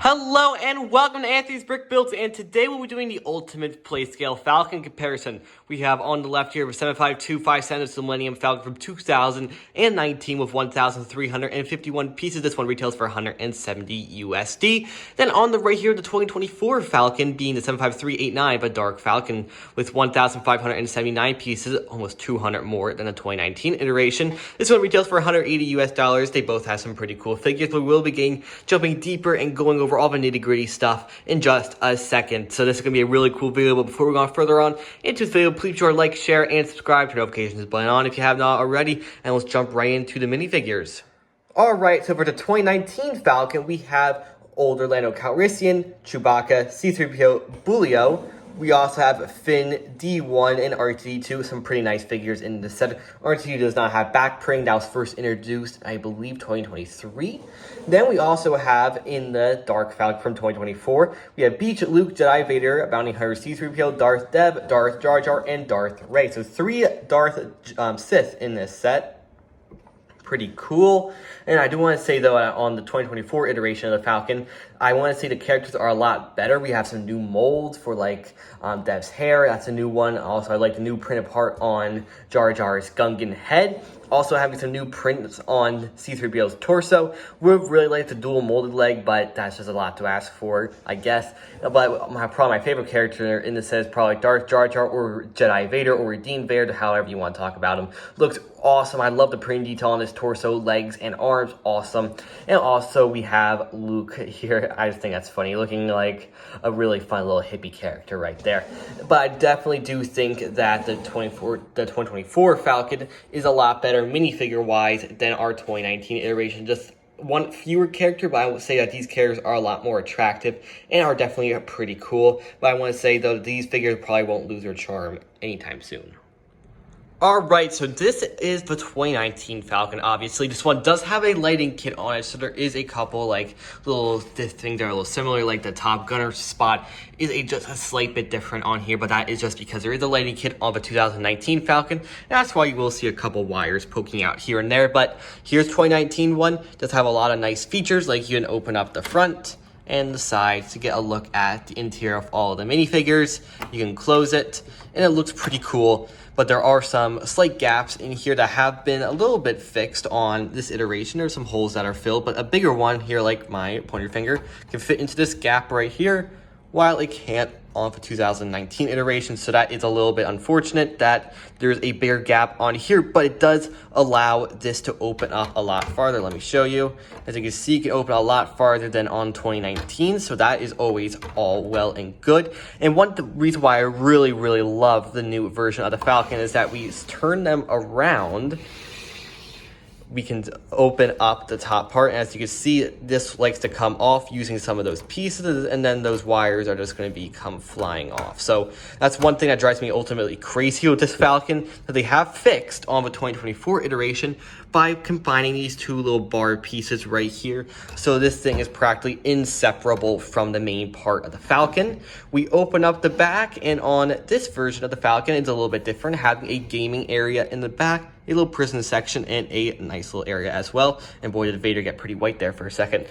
Hello and welcome to Anthony's Brick Builds, and today we'll be doing the ultimate playscale Falcon comparison. We have on the left here 75257, it's the Millennium Falcon from 2019 with 1,351 pieces. This one retails for 170 USD. Then on the right here, the 2024 Falcon being the 75389, but Dark Falcon with 1,579 pieces, almost 200 more than the 2019 iteration. This one retails for 180 US dollars. They both have some pretty cool figures, but we will be jumping deeper and going over all the nitty-gritty stuff in just a second. So this is going to be a really cool video, but before we go on further on into this video, please be sure to like, share, and subscribe, turn notifications button on if you have not already, and let's jump right into the minifigures. Alright, so for the 2019 Falcon, we have older Lando Calrissian, Chewbacca, C-3PO, Bulio. We also have Finn, D1, and R2-D2, some pretty nice figures in the set. R2 does not have back printing. That was first introduced, I believe, 2023. Then we also have, in the Dark Falcon from 2024, we have Beach, Luke, Jedi Vader, Bounty Hunter, C-3PO, Darth Deb, Darth Jar Jar, and Darth Rey. So 3 Darth Sith in this set. Pretty cool. And I do want to say, though, on the 2024 iteration of the Falcon, I want to say the characters are a lot better. We have some new molds for, like, Dev's hair. That's a new one. Also, I like the new printed part on Jar Jar's Gungan head. Also having some new prints on C-3PO's torso. We really like the dual molded leg, but that's just a lot to ask for, I guess. But my favorite character in this set is probably Darth Jar Jar or Jedi Vader or Redeemed Vader, however you want to talk about him. Looks awesome. I love the printing detail on his torso, legs, and arms. Awesome. And also we have Luke here. I just think that's funny, looking like a really fun little hippie character right there. But I definitely do think that the 2024 Falcon is a lot better minifigure-wise than our 2019 iteration. Just one fewer character, but I would say that these characters are a lot more attractive and are definitely pretty cool. But I want to say, though, these figures probably won't lose their charm anytime soon. Alright, so this is the 2019 Falcon, obviously. This one does have a lighting kit on it, so there is a couple, like, little things that are a little similar, like the Top Gunner spot is just a slight bit different on here, but that is just because there is a lighting kit on the 2019 Falcon, and that's why you will see a couple wires poking out here and there. But here's 2019 one, does have a lot of nice features, like you can open up the front and the sides to get a look at the interior of all of the minifigures. You can close it, and it looks pretty cool. But there are some slight gaps in here that have been a little bit fixed on this iteration. There's some holes that are filled, but a bigger one here, like my pointer finger, can fit into this gap right here, while it can't on the 2019 iteration. So that is a little bit unfortunate that there's a bigger gap on here, but it does allow this to open up a lot farther. Let me show you. As you can see, it can open a lot farther than on 2019, so that is always all well and good. And one reason why I really love the new version of the Falcon is that we turn them around. We can open up the top part, and as you can see, this likes to come off using some of those pieces, and then those wires are just going to come flying off. So that's one thing that drives me ultimately crazy with this Falcon, that they have fixed on the 2024 iteration by combining these two little bar pieces right here. So this thing is practically inseparable from the main part of the Falcon. We open up the back, and on this version of the Falcon, it's a little bit different, having a gaming area in the back, a little prison section, and a nice little area as well. And boy, did Vader get pretty white there for a second.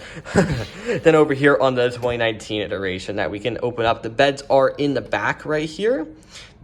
Then over here on the 2019 iteration that we can open up, the beds are in the back right here.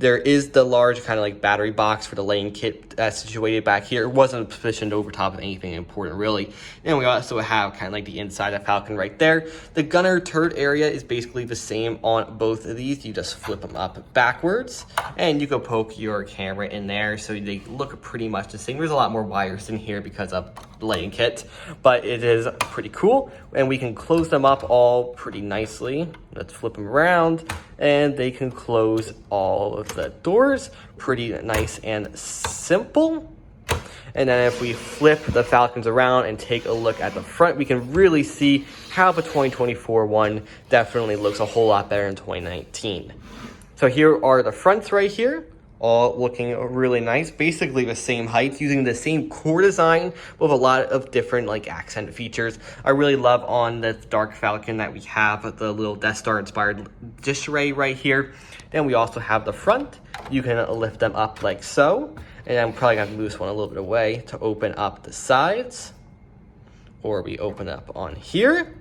There is the large kind of like battery box for the lighting kit that's situated back here. It wasn't positioned over top of anything important, really. And we also have kind of like the inside of the Falcon right there. The gunner turret area is basically the same on both of these. You just flip them up backwards, and you can poke your camera in there, so they look pretty much the same. There's a lot more wires in here because of the lighting kit, but it is pretty cool. And we can close them up all pretty nicely. Let's flip them around, and they can close all of the doors. Pretty nice and simple. And then if we flip the Falcons around and take a look at the front, we can really see how the 2024 one definitely looks a whole lot better than 2019. So here are the fronts right here, all looking really nice, basically the same height, using the same core design with a lot of different like accent features. I really love on the Dark Falcon that we have the little Death Star inspired dish tray right here. Then we also have the front. You can lift them up like so, and I'm probably gonna move this one a little bit away to open up the sides, or we open up on here.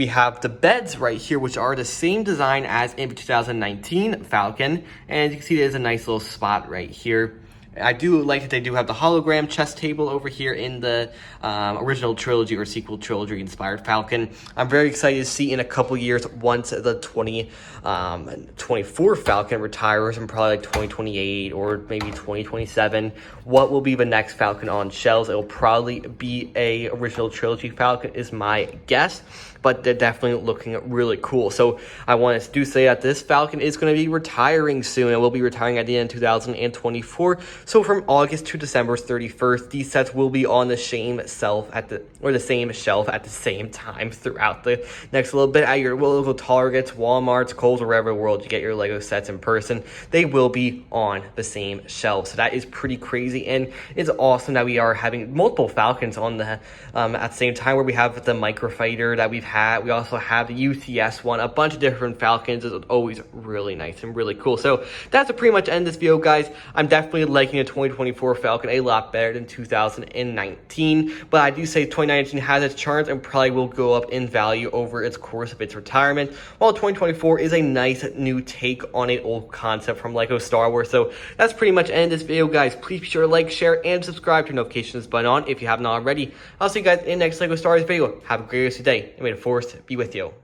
we have the beds right here, which are the same design as in the 2019 Falcon. And you can see there's a nice little spot right here. I do like that they do have the hologram chess table over here in the original trilogy or sequel trilogy inspired Falcon. I'm very excited to see in a couple years, once the 2024 Falcon retires in probably like 2028 or maybe 2027, what will be the next Falcon on shelves. It will probably be a original trilogy Falcon is my guess, but they're definitely looking really cool. So I want to say that this Falcon is going to be retiring soon. It will be retiring at the end of 2024. So from August to December 31st, these sets will be on the same shelf at the same time throughout the next little bit at your local Targets, Walmarts, Kohl's, or wherever in the world you get your Lego sets in person. They will be on the same shelf. So that is pretty crazy, and it's awesome that we are having multiple Falcons on the at the same time, where we have the Microfighter that we've had. We also have the UCS one, a bunch of different Falcons. It's always really nice and really cool. So that's a pretty much end this video, guys. I'm definitely liking the 2024 Falcon a lot better than 2019, but I do say 2019 has its charms and probably will go up in value over its course of its retirement, while 2024 is a nice new take on an old concept from Lego Star Wars. So that's pretty much end this video, guys. Please be sure to like, share, and subscribe to notifications button on if you haven't already. I'll see you guys in the next Lego Star Wars video. Have a great rest of your day, and may the Force be with you.